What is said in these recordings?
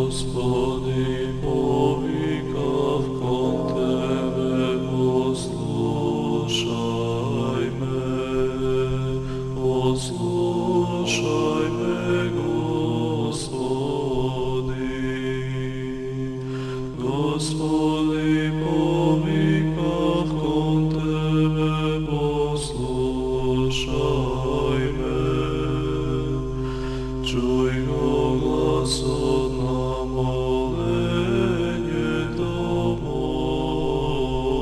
Господи, повикав кон Тебе, послушай ме, Господи. Господи, повикав кон Тебе, послушай ме, чуй го гласот на моленјето мое.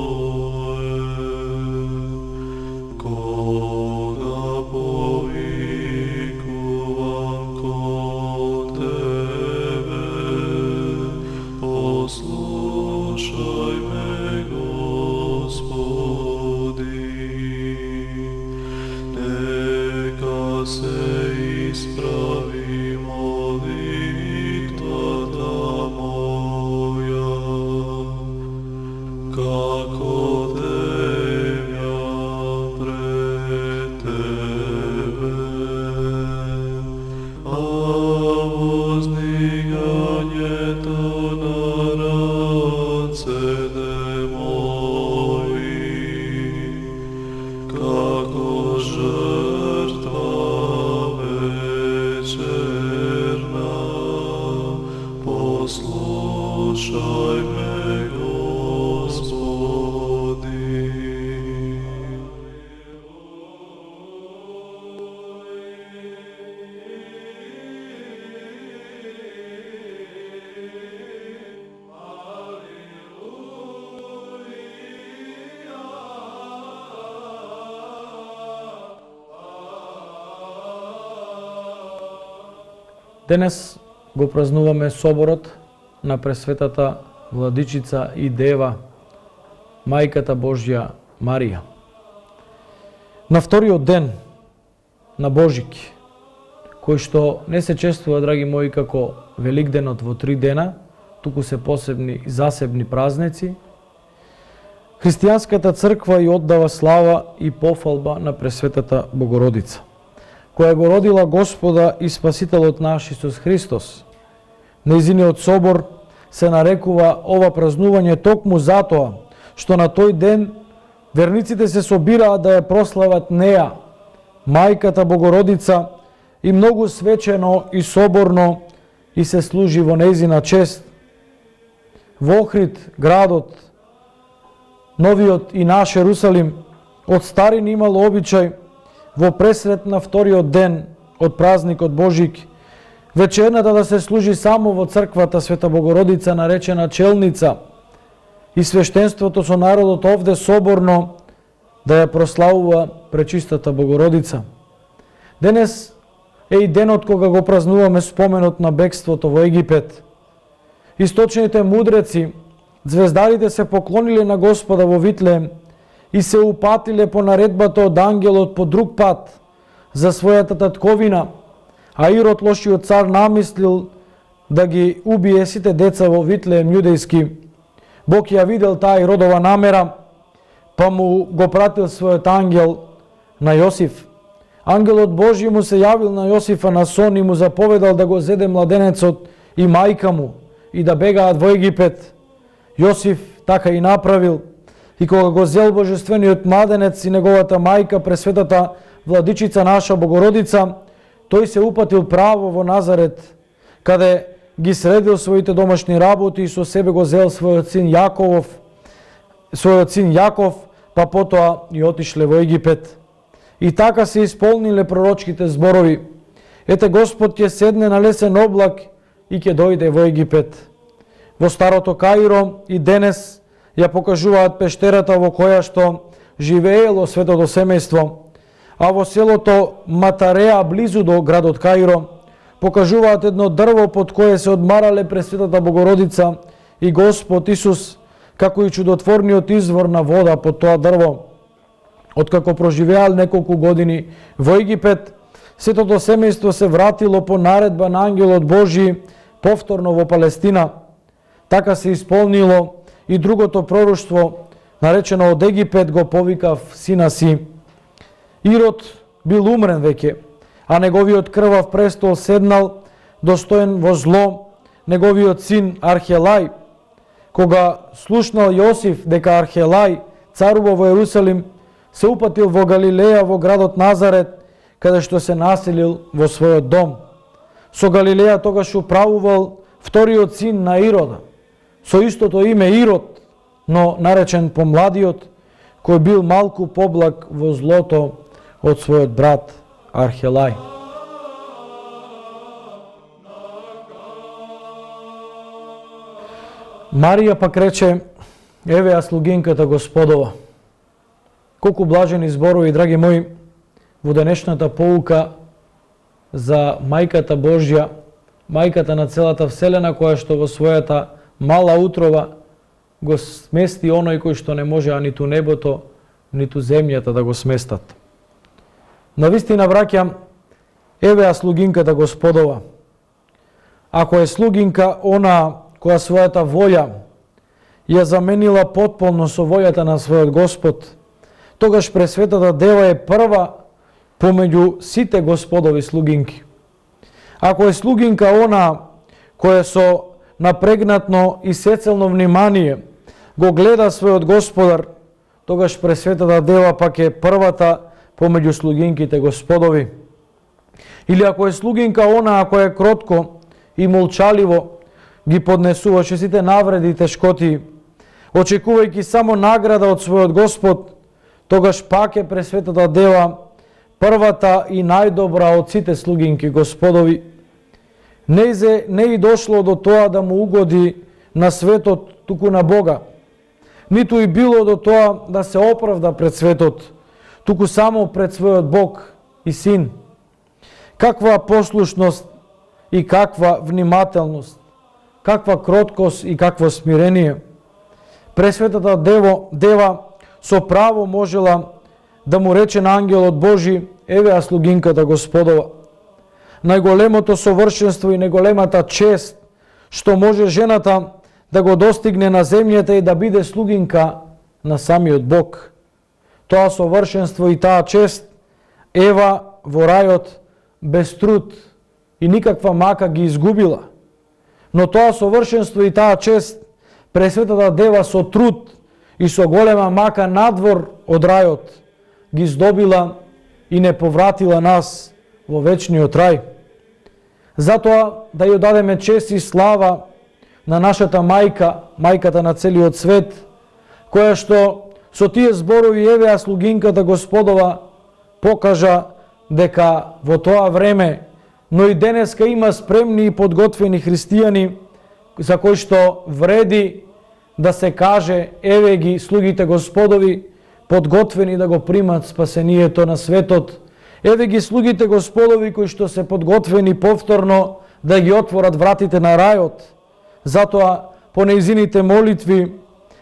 Кога повикувам кон Тебе, послушај ме, Господи. Нека се исправи молитвата моја, како земја пред Тебе, а воздигањето на рацете мои, како жртва вечерна. Послушај ме, Господи. Денес го празнуваме соборот на Пресветата Владичица и Дева, Мајката Божја Марија. На вториот ден на Божик, кој што не се чествува, драги мои, како Великденот во 3 дена, туку се посебни засебни празници, христијанската црква и оддава слава и пофалба на Пресветата Богородица, која го родила Господа и Спасителот наш Исус Христос. Нејзиниот собор се нарекува ова празнување токму затоа што на тој ден верниците се собираат да ја прослават неа, Мајката Богородица, и многу свечено и соборно и се служи во нејзина чест. Во Охрид, градот, новиот и наш Ерусалим, од старин имало обичај во пресрет на вториот ден од празникот Божик, вечерната да се служи само во црквата Света Богородица, наречена челница, и свештенството со народот овде соборно да ја прославува Пречистата Богородица. Денес е и денот кога го празнуваме споменот на бегството во Египет. Источните мудреци, звездарите се поклониле на Господа во Витлеем и се упатиле по наредбата од ангелот по друг пат за својата татковина, а Ирод, лошиот цар, намислил да ги убие сите деца во Витлеем јудејски. Бог ја видел таа Иродова намера, па му го пратил својот ангел на Јосиф. Ангелот Божји му се јавил на Јосифа на сон и му заповедал да го зеде младенецот и мајка му и да бегаат во Египет. Јосиф така и направил. И кога го зел божествениот младенец и неговата мајка, Пресветата Владичица наша Богородица, тој се упатил право во Назарет, каде ги средил своите домашни работи и со себе го зел својот син Јаков, па потоа и отишле во Египет. И така се исполниле пророчките зборови. Ете, Господ ќе седне на лесен облак и ќе дојде во Египет. Во Старото Каиро и денес ја покажуваат пештерата во која што живеело светото семејство, а во селото Матареа, близу до градот Каиро, покажуваат едно дрво под кое се одмарале Пресветата Богородица и Господ Исус, како и чудотворниот извор на вода под тоа дрво. Откако проживеал неколку години во Египет, сетото семејство се вратило по наредба на ангелот Божи повторно во Палестина. Така се исполнило и другото пророштво, наречено од Египет го повикав сина си. Ирод бил умрен веќе, а неговиот крвав престол седнал, достоен во зло, неговиот син Архелај, кога слушнал Јосиф дека Архелај царува во Ерусалим, се упатил во Галилеја, во градот Назарет, каде што се населил во својот дом. Со Галилеја тогаш управувал вториот син на Ирода, со истото име Ирод, но наречен помладиот, кој бил малку поблаг во злото од својот брат Архелај. Марија пак рече: еве ја слугинката Господова. Колку блажени зборови, драги мои, во денешната поука за мајката Божја, мајката на целата вселена, која што во својата мала утрова го смести оној кој што не можеа ниту небото, ниту земјата да го сместат. Навистина, браќа, еве ја слугинката Господова. Ако е слугинка она која својата волја ја заменила потполно со волјата на својот Господ, тогаш Пресветата Дева е прва помеѓу сите Господови слугинки. Ако е слугинка она која со напрегнатно и сецелно внимание го гледа својот Господар, тогаш Пресветата Дева пак е првата помеѓу слугинките Господови. Или ако е слугинка она која е кротко и молчаливо ги поднесуваше сите навреди и тешкоти, очекувајќи само награда од својот Господ, тогаш пак е Пресветата Дева првата и најдобра од сите слугинки Господови. Не и дошло до тоа да му угоди на светот, туку на Бога. Ниту и било до тоа да се оправда пред светот, туку само пред својот Бог и Син. Каква послушност и каква внимателност, каква кроткост и какво смирение. Пресветата Дева со право можела да му рече на ангелот Божи: еве ја слугинката Господова. Најголемото совршенство и најголемата чест што може жената да го достигне на земјата и да биде слугинка на самиот Бог. Тоа совршенство и таа чест Ева во рајот без труд и никаква мака ги изгубила. Но тоа совршенство и таа чест Пресветата Дева со труд и со голема мака надвор од рајот ги здобила и не повратила нас во вечниот рај. Затоа да ја дадеме чест и слава на нашата мајка, мајката на целиот свет, која што со тие зборови еве ја слугинката Господова покажа дека во тоа време, но и денеска има спремни и подготвени христијани за кои што вреди да се каже: еве ги слугите Господови, подготвени да го примат спасението на светот. Еве ги слугите Господови кои што се подготвени повторно да ги отворат вратите на рајот. Затоа по нејзините молитви: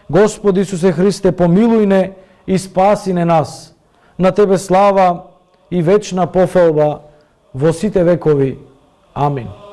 Господи Исусе Христе, помилуј не и спаси не нас. На Тебе слава и вечна пофалба во сите векови. Амин.